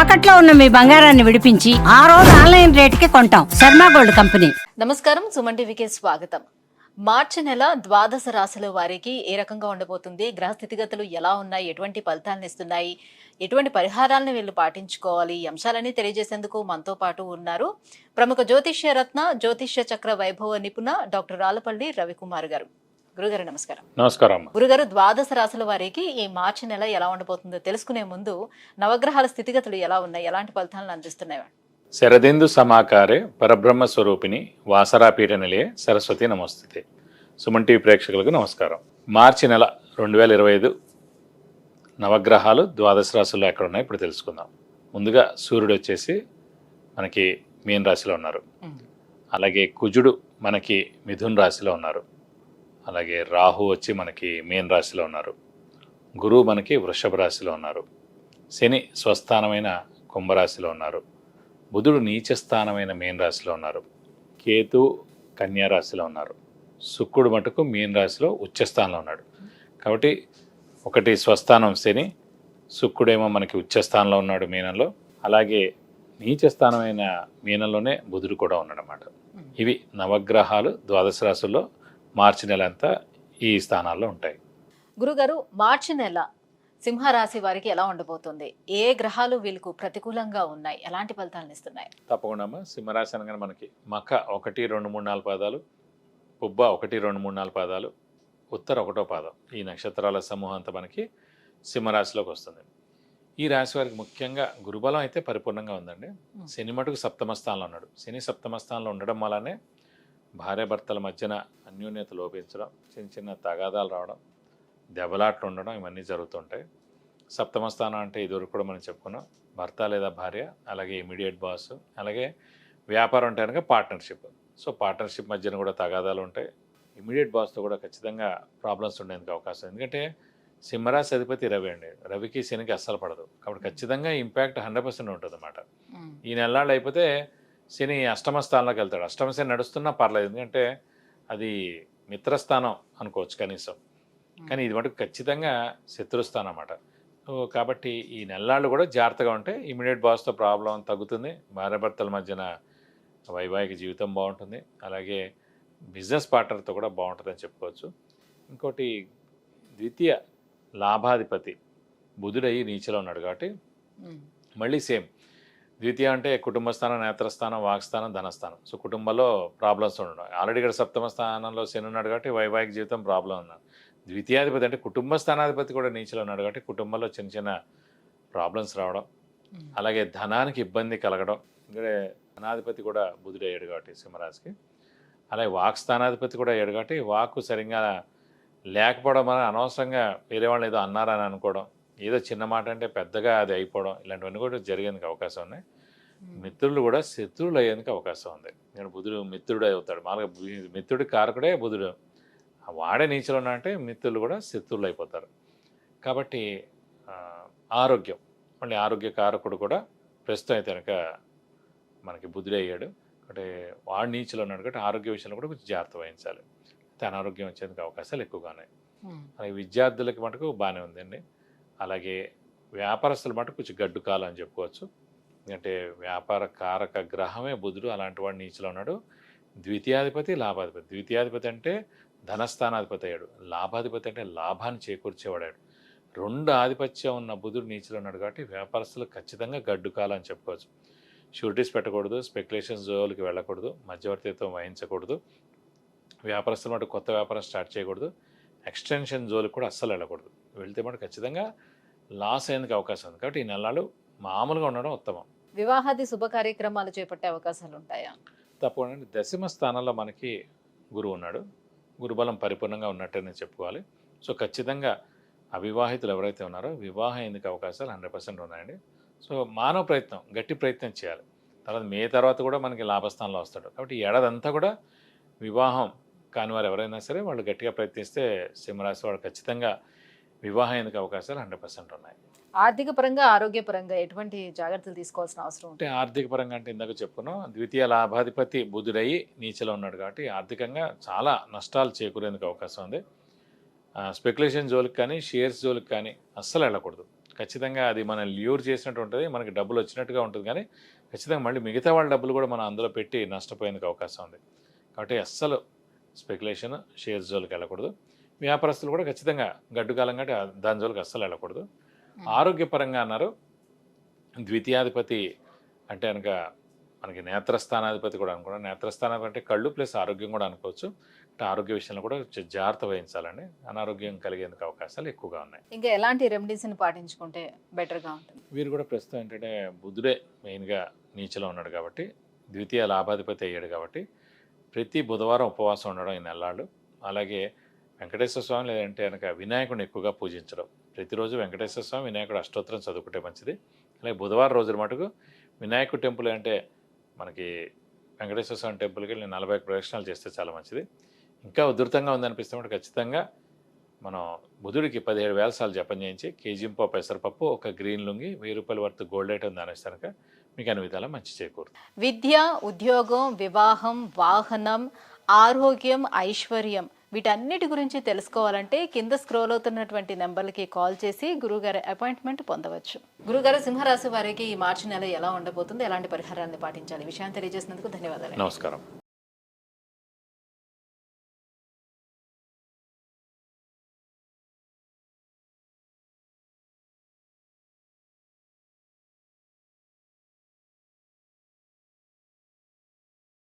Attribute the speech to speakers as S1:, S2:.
S1: తాకట్లో ఉన్న మీ బంగారాన్ని విడిపించి ఆ రోజు ఆన్లైన్ రేటుకి కొంటాం. Sharma gold company.
S2: నమస్కారం, సుమన్ టీవీకి స్వాగతం. మార్చి నెల ద్వాదశ రాశుల వారికి ఏ రకంగా ఉండబోతుంది, గ్రహ స్థితిగతులు ఎలా ఉన్నాయి, ఎటువంటి ఫలితాలను ఇస్తున్నాయి, ఎటువంటి పరిహారాలను వీళ్ళు పాటించుకోవాలి, ఈ అంశాలన్నీ తెలియజేసేందుకు మనతో పాటు ఉన్నారు ప్రముఖ జ్యోతిష్య రత్న, జ్యోతిష్య చక్ర వైభవ నిపుణ డాక్టర్ రాళ్లపల్లి రవికుమార్ గారు. గురుగారు నమస్కారం.
S3: నమస్కారం.
S2: గురుగారు, ద్వాదశ రాశుల వారికి ఈ మార్చి నెల ఎలా ఉండబోతుందో తెలుసుకునే ముందు నవగ్రహాల స్థితిగతులు ఎలా ఉన్నాయి, ఎలాంటి ఫలితాలను అందిస్తున్నాయి?
S3: శరదిందు సమాకారే పరబ్రహ్మ స్వరూపిణి వాసరాపీఠ నిలయే సరస్వతి నమస్తే. సుమన్ టీవీ ప్రేక్షకులకు నమస్కారం. మార్చి నెల 2025 నవగ్రహాలు ద్వాదశ రాశుల్లో ఎక్కడ ఉన్నాయి ఇప్పుడు తెలుసుకుందాం. ముందుగా సూర్యుడు వచ్చేసి మనకి మీన రాశిలో ఉన్నారు. అలాగే కుజుడు మనకి మిథున్ రాశిలో ఉన్నారు. అలాగే రాహు వచ్చి మనకి మీన రాశిలో ఉన్నారు. గురువు మనకి వృషభ రాశిలో ఉన్నారు. శని స్వస్థానమైన కుంభరాశిలో ఉన్నారు. బుధుడు నీచస్థానమైన మీన రాశిలో ఉన్నారు. కేతు కన్యా రాశిలో ఉన్నారు. శుక్రుడు మటుకు మీన రాశిలో ఉచ్చస్థానంలో ఉన్నాడు. కాబట్టి ఒకటి స్వస్థానం శని, శుక్రుడేమో మనకి ఉచ్చస్థానంలో ఉన్నాడు మీనంలో. అలాగే నీచస్థానమైన మీనంలోనే బుధుడు కూడా ఉన్నాడన్నమాట. ఇవి నవగ్రహాలు ద్వాదశ రాశుల్లో మార్చి నెల అంతా ఈ స్థానాల్లో ఉంటాయి.
S2: గురుగారు, మార్చి నెల సింహరాశి వారికి ఎలా ఉండబోతుంది? ఏ గ్రహాలు వీళ్ళకు ప్రతికూలంగా ఉన్నాయి, ఎలాంటి ఫలితాలను ఇస్తున్నాయి?
S3: తప్పకుండా అమ్మా. సింహరాశి అనగానే మనకి మఖ 1, 2, 3, 4 పాదాలు, పుబ్బ 1, 2, 3, 4 పాదాలు, ఉత్తర 1వ పాదం, ఈ నక్షత్రాల సమూహం అంతా మనకి సింహరాశిలోకి వస్తుంది. ఈ రాశి వారికి ముఖ్యంగా గురుబలం అయితే పరిపూర్ణంగా ఉందండి. శని మటుకు సప్తమ స్థానంలో ఉన్నాడు. శని సప్తమ స్థానంలో ఉండడం వల్లనే భార్యాభర్తల మధ్యన అన్యోన్యత లోపించడం, చిన్న చిన్న తగాదాలు రావడం, దెబ్బలాట్లు ఉండడం, ఇవన్నీ జరుగుతుంటాయి. సప్తమ స్థానం అంటే ఇదివరకు కూడా మనం చెప్పుకున్నాం, భర్త లేదా భార్య, అలాగే ఇమీడియట్ బాస్, అలాగే వ్యాపారం అంటే కనుక పార్ట్నర్షిప్. సో పార్ట్నర్షిప్ మధ్యన కూడా తగాదాలు ఉంటాయి. ఇమీడియట్ బాస్తో కూడా ఖచ్చితంగా ప్రాబ్లమ్స్ ఉండేందుకు అవకాశం. ఎందుకంటే సింహరాశి అధిపతి రవి అండి. రవికి శనికి అస్సలు పడదు. కాబట్టి ఖచ్చితంగా ఇంపాక్ట్ 100% ఉంటుంది అన్నమాట. ఈ నెలలు అయిపోతే శని అష్టమ స్థానంలోకి వెళ్తాడు. అష్టమ శని నడుస్తున్నా పర్లేదు, ఎందుకంటే అది మిత్రస్థానం అనుకోవచ్చు కనీసం. కానీ ఇది మటుకు ఖచ్చితంగా శత్రుస్థానం అన్నమాట. సో కాబట్టి ఈ నెలలు కూడా జాగ్రత్తగా ఉంటే ఇమీడియట్ బాస్తో ప్రాబ్లం తగ్గుతుంది. భార్యాభర్తల మధ్యన వైవాహిక జీవితం బాగుంటుంది. అలాగే బిజినెస్ పార్ట్నర్తో కూడా బాగుంటుందని చెప్పుకోవచ్చు. ఇంకోటి ద్వితీయ లాభాధిపతి బుధుడయ్యి నీచలో ఉన్నాడు. కాబట్టి మళ్ళీ సేమ్ ద్వితీయ అంటే కుటుంబ స్థానం, నేత్రస్థానం, వాక్స్థానం, ధనస్థానం. సో కుటుంబంలో ప్రాబ్లమ్స్ ఉండడం. ఆల్రెడీ ఇక్కడ సప్తమ స్థానంలో శని ఉన్నాడు కాబట్టి వైవాహిక జీవితం ప్రాబ్లం ఉన్నాడు. ద్వితీయాధిపతి అంటే కుటుంబ స్థానాధిపతి కూడా నీచలో ఉన్నాడు కాబట్టి కుటుంబంలో చిన్న చిన్న ప్రాబ్లమ్స్ రావడం, అలాగే ధనానికి ఇబ్బంది కలగడం. ఎందుకంటే ధనాధిపతి కూడా బుధుడు అయ్యాడు కాబట్టి సింహరాశికి. అలాగే వాక్స్థానాధిపతి కూడా అయ్యాడు కాబట్టి వాక్కు సరిగ్గా లేకపోవడం వల్ల అనవసరంగా వేరే వాళ్ళు ఏదో అన్నారని అనుకోవడం, ఏదో చిన్న మాట అంటే పెద్దగా అది అయిపోవడం, ఇలాంటివన్నీ కూడా జరిగేందుకు అవకాశం ఉన్నాయి. మిత్రులు కూడా శత్రువులు అయ్యేందుకు అవకాశం ఉంది. నేను బుధుడు మిత్రుడు అవుతాడు. మామూలుగా మిత్రుడి కారకుడే బుధుడు. వాడే నీచలో ఉన్నా అంటే మిత్రులు కూడా శత్రువులు అయిపోతారు. కాబట్టి ఆరోగ్యం, మళ్ళీ ఆరోగ్య కారకుడు కూడా ప్రస్తుతం అయితే కనుక మనకి బుధుడే అయ్యాడు. అంటే వాడు నీచలో ఉన్నాడు కాబట్టి ఆరోగ్య విషయంలో కూడా కొంచెం జాగ్రత్త వహించాలి. అయితే అనారోగ్యం వచ్చేందుకు అవకాశాలు ఎక్కువగా ఉన్నాయి. అలాగే విద్యార్థులకి మటుకు బాగానే ఉందండి. అలాగే వ్యాపారస్తుల మటుకు కొంచెం గడ్డు కాలం అని చెప్పుకోవచ్చు. ఎందుకంటే వ్యాపార కారక గ్రహమే బుధుడు, అలాంటి వాడు నీచలో ఉన్నాడు. ద్వితీయాధిపతి, లాభాధిపతి. ద్వితీయాధిపతి అంటే ధనస్థానాధిపతి అయ్యాడు. లాభాధిపతి అంటే లాభాన్ని చేకూర్చేవాడాడు. 2 ఆధిపత్యం ఉన్న బుధుడు నీచలో ఉన్నాడు కాబట్టి వ్యాపారస్తులకు ఖచ్చితంగా గడ్డు కాలం అని చెప్పుకోవచ్చు. షూరిటీస్ పెట్టకూడదు, స్పెక్యులేషన్స్ జోలికి వెళ్ళకూడదు, మధ్యవర్తిత్వం వహించకూడదు, వ్యాపారస్తులు మటు కొత్త వ్యాపారం స్టార్ట్ చేయకూడదు, ఎక్స్టెన్షన్ జోలికి కూడా అస్సలు వెళ్ళకూడదు. వెళ్తే మటు ఖచ్చితంగా లాస్ అయ్యేందుకు అవకాశం ఉంది. కాబట్టి ఈ నెలలు మామూలుగా ఉండడం ఉత్తమం.
S2: వివాహాది శుభ కార్యక్రమాలు చేపట్టే అవకాశాలు ఉంటాయా?
S3: తప్పకుండా. దశమ స్థానంలో మనకి గురువు ఉన్నాడు. గురుబలం పరిపూర్ణంగా ఉన్నట్టనే చెప్పుకోవాలి. సో ఖచ్చితంగా అవివాహితులు ఎవరైతే ఉన్నారో వివాహం ఎందుకు అవకాశాలు 100% ఉన్నాయండి. సో మానవ ప్రయత్నం, గట్టి ప్రయత్నం చేయాలి. తర్వాత కూడా మనకి లాభస్థానంలో వస్తాడు. కాబట్టి ఈ ఏడాదంతా కూడా వివాహం కాని వారు ఎవరైనా సరే వాళ్ళు గట్టిగా ప్రయత్నిస్తే సింహరాశి వాళ్ళు ఖచ్చితంగా వివాహం ఎందుకు అవకాశాలు 100% ఉన్నాయి.
S2: ఆర్థిక పరంగా, ఆరోగ్యపరంగా ఎటువంటి జాగ్రత్తలు తీసుకోవాల్సిన అవసరం
S3: అంటే ఆర్థిక పరంగా అంటే ఇందాక చెప్పుకున్నాం, ద్వితీయ లాభాధిపతి బుధుడయ్యి నీచలో ఉన్నాడు కాబట్టి ఆర్థికంగా చాలా నష్టాలు చేకూరేందుకు అవకాశం ఉంది. స్పెక్యులేషన్ జోలికి కానీ షేర్స్ జోలికి కానీ అస్సలు వెళ్ళకూడదు. ఖచ్చితంగా అది మనం ల్యూర్ చేసినట్టు ఉంటుంది, మనకి డబ్బులు వచ్చినట్టుగా ఉంటుంది, కానీ ఖచ్చితంగా మళ్ళీ మిగతా వాళ్ళ డబ్బులు కూడా మనం అందులో పెట్టి నష్టపోయేందుకు అవకాశం ఉంది. కాబట్టి అస్సలు స్పెక్యులేషన్ షేర్ జోలికి వెళ్ళకూడదు. వ్యాపారస్తులు కూడా ఖచ్చితంగా గడ్డు కాలం కంటే దాని జోలికి అస్సలు వెళ్ళకూడదు. ఆరోగ్యపరంగా అన్నారు, ద్వితీయాధిపతి అంటే కనుక మనకి నేత్రస్థానాధిపతి కూడా అనుకున్నాం. నేత్రస్థానం అంటే కళ్ళు ప్లస్ ఆరోగ్యం కూడా అనుకోవచ్చు. అంటే ఆరోగ్య విషయంలో కూడా జాగ్రత్త వహించాలండి, అనారోగ్యం కలిగేందుకు అవకాశాలు ఎక్కువగా ఉన్నాయి.
S2: ఇంకా ఎలాంటి రెమెడీస్ని పాటించుకుంటే బెటర్గా ఉంటుంది?
S3: వీరు కూడా ప్రస్తుతం ఏంటంటే బుధుడే మెయిన్గా నీచలో ఉన్నాడు కాబట్టి, ద్వితీయ లాభాధిపతి అయ్యాడు కాబట్టి ప్రతి బుధవారం ఉపవాసం ఉండడం ఈ నెలలు. అలాగే వెంకటేశ్వర స్వామి లేదంటే కనుక వినాయకుడిని ఎక్కువగా పూజించడం. ప్రతిరోజు వెంకటేశ్వర స్వామి వినాయకుడు అష్టోత్తరం చదువుకుంటే మంచిది. అలాగే బుధవారం రోజుల మటుకు వినాయకుడు టెంపుల్ అంటే మనకి వెంకటేశ్వర స్వామి టెంపుల్కి వెళ్ళి 40 ప్రదక్షిణాలు చేస్తే చాలా మంచిది. ఇంకా ఉధృతంగా ఉందనిపిస్తే ఖచ్చితంగా మనం బుధుడికి 17,000 సార్లు జపం చేయించి కేజీంపో పెసరపప్పు, ఒక గ్రీన్ లుంగి, 1000 రూపాయల వర్త్ గోల్డ్ ఐటమ్ దానిస్తే కనుక మీకు అన్ని విధాలా మంచి చేకూరుతుంది.
S2: విద్య, ఉద్యోగం, వివాహం, వాహనం, ఆరోగ్యం, ఐశ్వర్యం వీటన్నిటి గురించి తెలుసుకోవాలంటే కింద స్క్రోల్ అవుతున్నటువంటి నెంబర్లకి కాల్ చేసి గురుగారి అపాయింట్మెంట్ పొందవచ్చు. గురుగారు, సింహరాశి వారికి ఈ మార్చి నెల ఎలా ఉండబోతుంది, ఎలాంటి పరిహారాన్ని పాటించాలి, విషయాన్ని తెలియజేసినందుకు ధన్యవాదాలు.
S3: నమస్కారం.